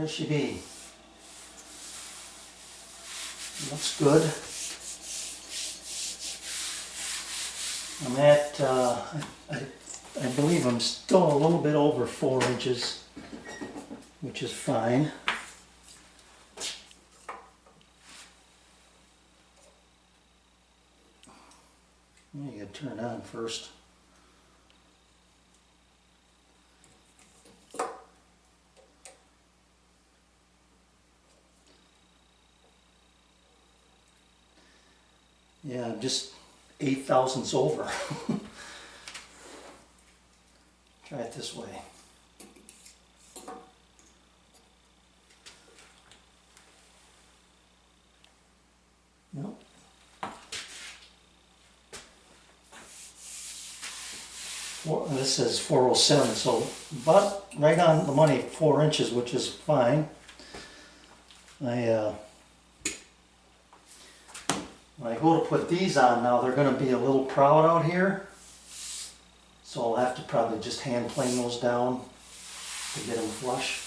there she be. Looks good. I'm at, I believe I'm still a little bit over 4 inches, which is fine. You gotta turn it on first. Yeah, I'm just 8 thousandths over. Try it this way. Nope. This says 407, so but right on the money, 4 inches, which is fine. When I go to put these on now, they're going to be a little proud out here, so I'll have to probably just hand plane those down to get them flush.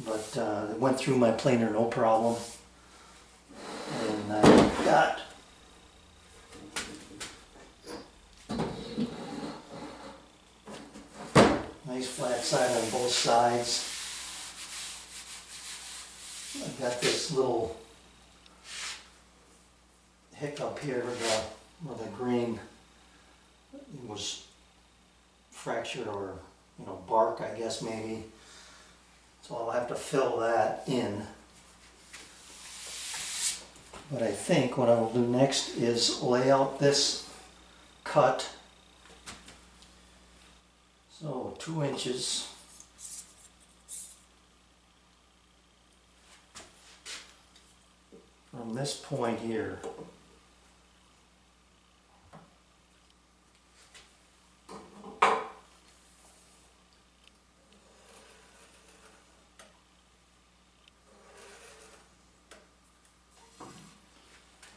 But it went through my planer no problem, and I got nice flat side on both sides. I've got this little hiccup here where the grain was fractured, or bark, I guess, maybe. So I'll have to fill that in. But I think what I will do next is lay out this cut. So 2 inches. From this point here.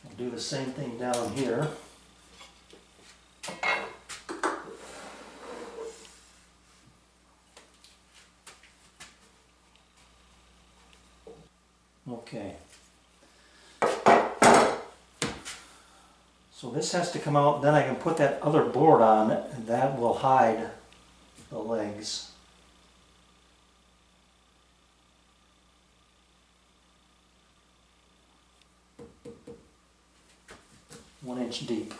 I'll do the same thing down here. Okay. So this has to come out, then I can put that other board on, and that will hide the legs. One inch deep.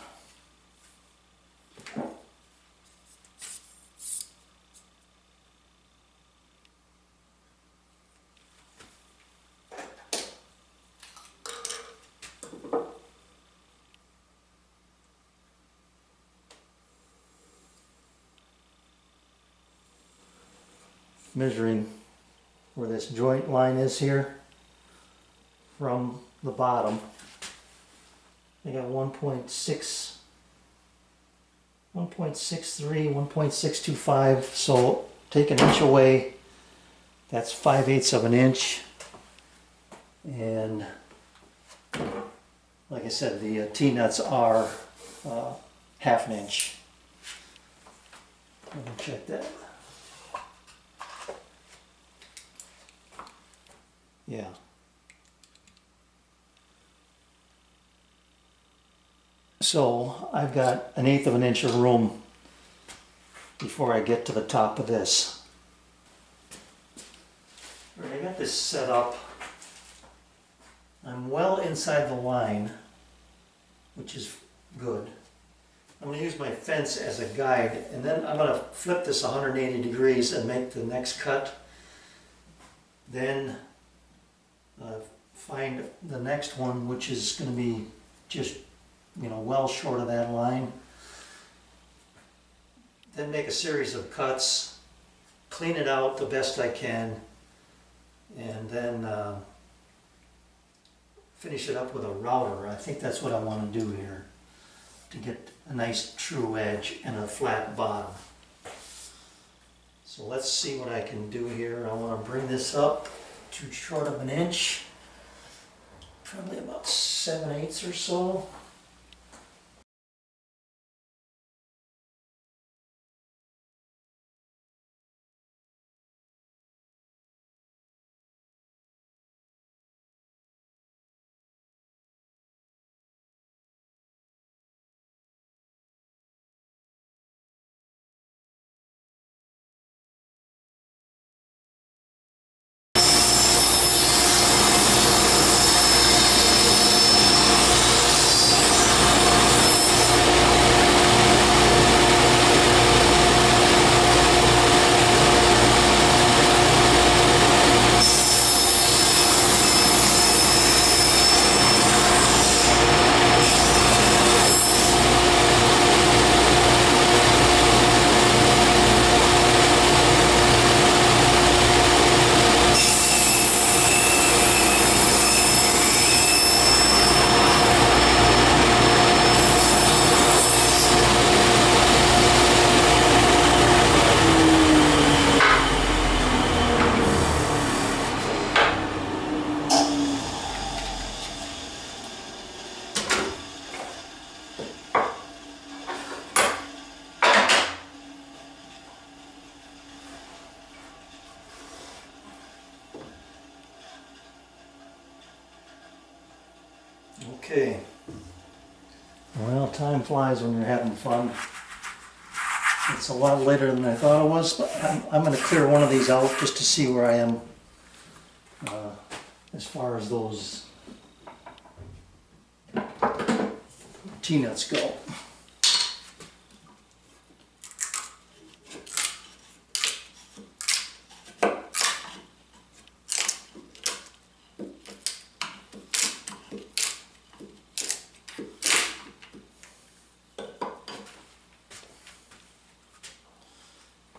Measuring where this joint line is here from the bottom. I got 1.6, 1.63, 1.625, so take an inch away, that's 5/8 of an inch. And like I said, the T-nuts are half an inch. Let me check that. Yeah. So I've got 1/8 of an inch of room before I get to the top of this. All right, I got this set up. I'm well inside the line, which is good. I'm going to use my fence as a guide, and then I'm going to flip this 180 degrees and make the next cut. Then find the next one, which is going to be just well short of that line. Then make a series of cuts, clean it out the best I can, and then finish it up with a router. I think that's what I want to do here, to get a nice true edge and a flat bottom. So let's see what I can do here. I want to bring this up to short of an inch, probably about 7/8 or so. Okay. Well, time flies when you're having fun. It's a lot later than I thought it was, but I'm going to clear one of these out just to see where I am as far as those T-nuts go.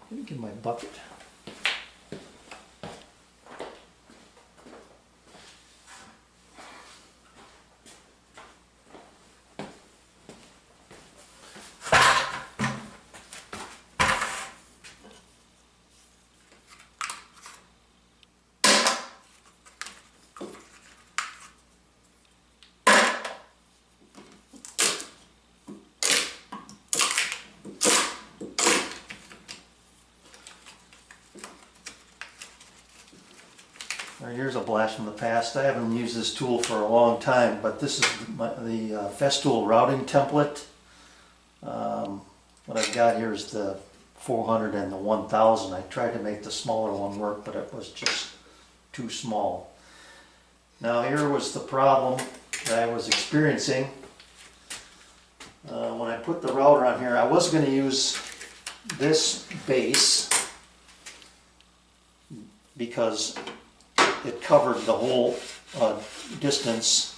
Let me get my bucket. Here's a blast from the past. I haven't used this tool for a long time, but this is the Festool routing template. What I've got here is the 400 and the 1000. I tried to make the smaller one work, but it was just too small. Now here was the problem that I was experiencing. When I put the router on here, I was going to use this base because it covered the whole distance.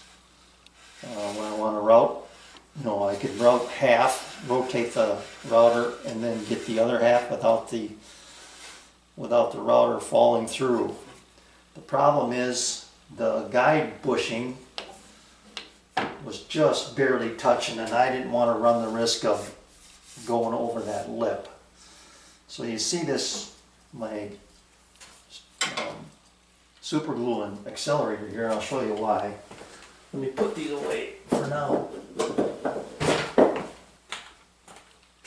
When I want to route, I could route half, rotate the router, and then get the other half without the router falling through. The problem is the guide bushing was just barely touching, and I didn't want to run the risk of going over that lip. So you see this, my super glue and accelerator here, and I'll show you why. Let me put these away for now.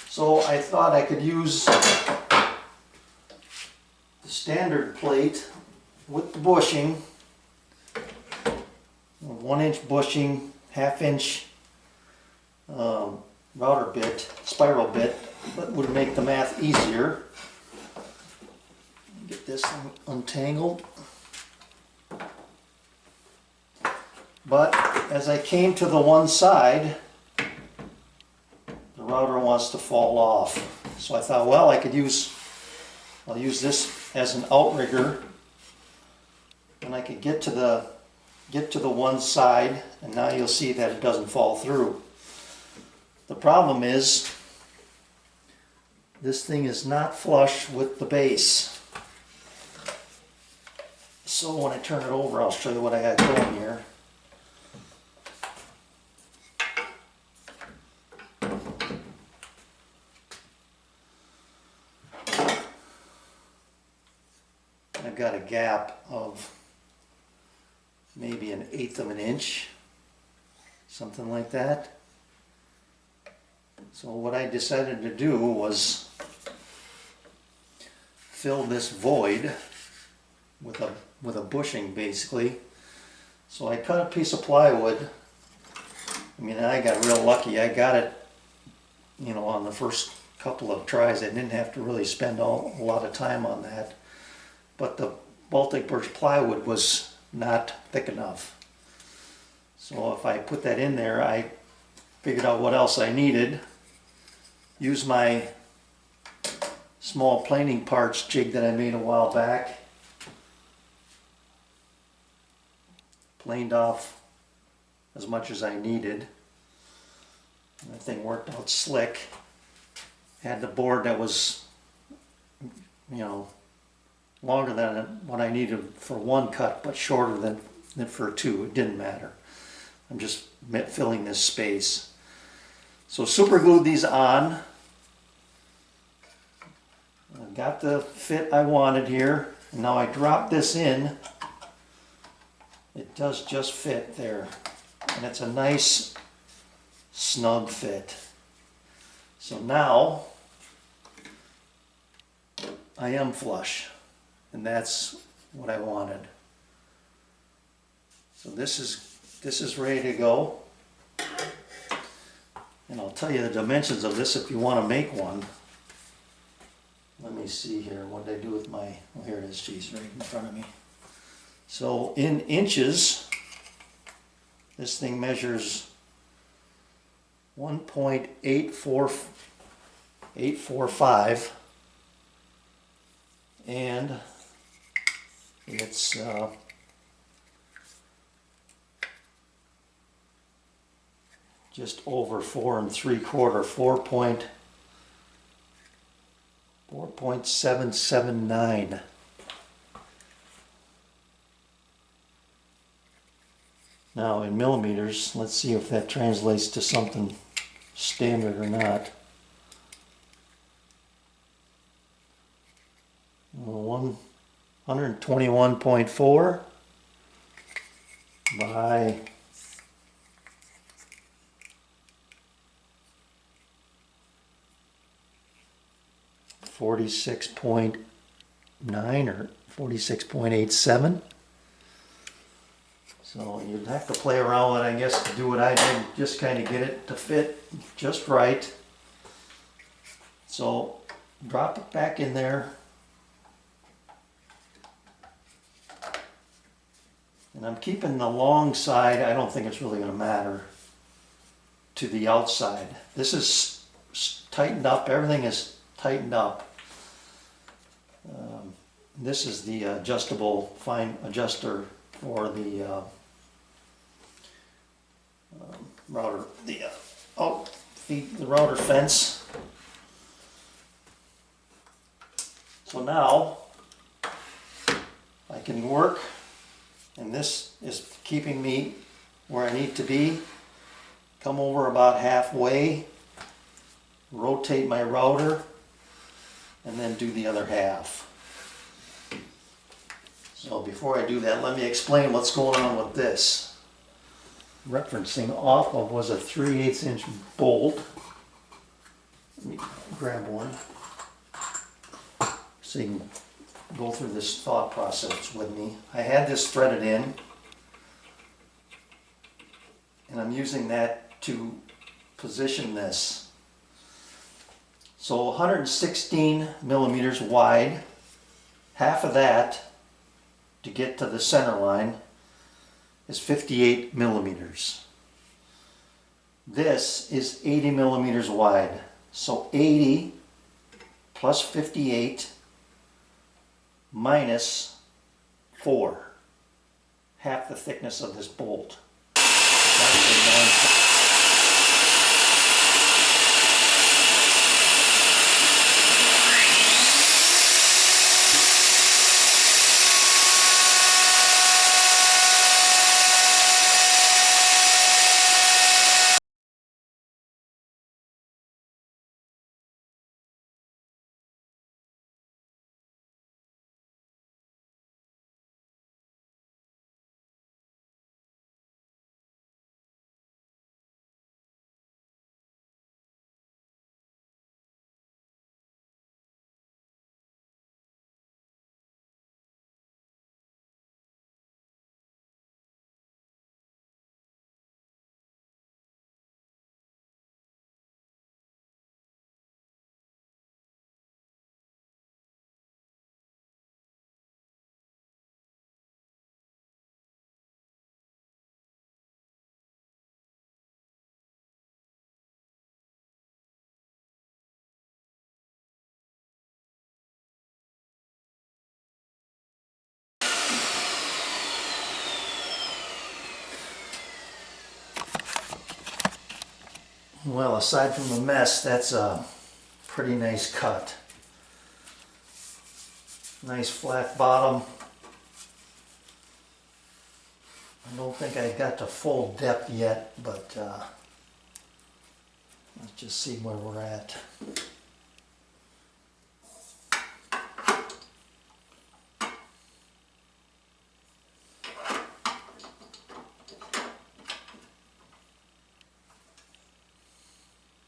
So I thought I could use the standard plate with the bushing, 1-inch bushing, 1/2-inch router bit, spiral bit, that would make the math easier. Get this untangled. But as I came to the one side, the router wants to fall off. So I thought, well, I'll use this as an outrigger, and I could get to the one side, and now you'll see that it doesn't fall through. The problem is this thing is not flush with the base. So when I turn it over, I'll show you what I got going here. I've got a gap of maybe 1/8 of an inch, something like that. So what I decided to do was fill this void with a bushing, basically. So I cut a piece of plywood. I mean, I got real lucky. I got it, on the first couple of tries. I didn't have to really spend a lot of time on that. But the Baltic birch plywood was not thick enough. So if I put that in there, I figured out what else I needed. Use my small planing parts jig that I made a while back. Planed off as much as I needed. And that thing worked out slick. Had the board that was, longer than what I needed for one cut, but shorter than for two. It didn't matter. I'm just filling this space. So super glued these on. I got the fit I wanted here. And now I drop this in. It does just fit there. And it's a nice snug fit. So now I am flush. And that's what I wanted. So this is ready to go. And I'll tell you the dimensions of this if you want to make one. Let me see here, what did I do with my, oh here it is, geez, right in front of me. So in inches, this thing measures 1.845, and it's just over 4 3/4, 4.779. Now in millimeters, let's see if that translates to something standard or not. 121.4 by 46.9 or 46.87. So you'd have to play around with it, I guess, to do what I did, just kind of get it to fit just right. So drop it back in there. And I'm keeping the long side, I don't think it's really going to matter, to the outside. This is tightened up, everything is tightened up. This is the adjustable fine adjuster for the router, the router fence. So now I can work, and this is keeping me where I need to be. Come over about halfway, rotate my router, and then do the other half. So before I do that, let me explain what's going on with this. Referencing off of was a 3/8 inch bolt. Let me grab one so you can go through this thought process with me. I had this threaded in, and I'm using that to position this. So 116 millimeters wide, half of that to get to the center line is 58 millimeters. This is 80 millimeters wide. So 80 plus 58 minus 4, half the thickness of this bolt. Well, aside from the mess, that's a pretty nice cut. Nice flat bottom. I don't think I got to full depth yet, but let's just see where we're at.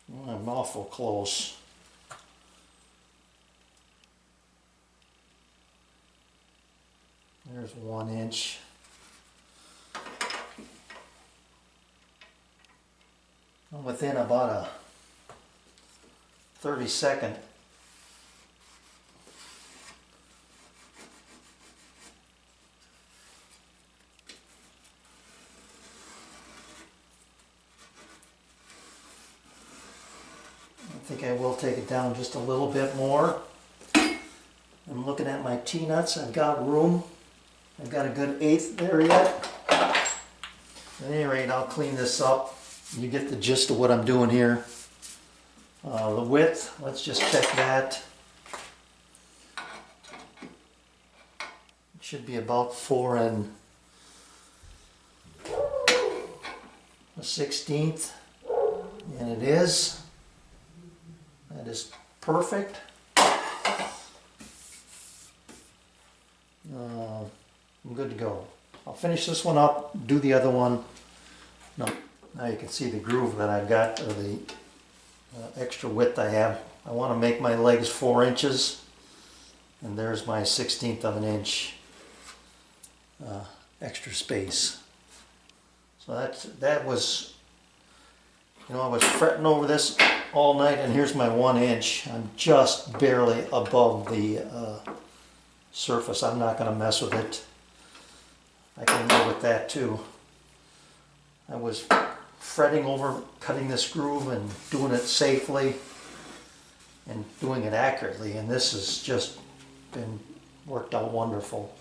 Well, I'm awful close. There's 1 inch. within about a 30-second. I think I will take it down just a little bit more. I'm looking at my T-nuts. I've got room. I've got a good 1/8 there yet. At any rate, I'll clean this up. You get the gist of what I'm doing here. The width, let's just check that. It should be about 4 1/16, and it is. That is perfect. I'm good to go. I'll finish this one up, do the other one. Now you can see the groove that I've got, or the extra width I have. I want to make my legs 4 inches, and there's my 1/16 of an inch extra space. So that was, you know, I was fretting over this all night, and here's my 1 inch. I'm just barely above the surface. I'm not going to mess with it. I can live with that too. I was fretting over cutting this groove and doing it safely and doing it accurately, and this has just been worked out wonderful.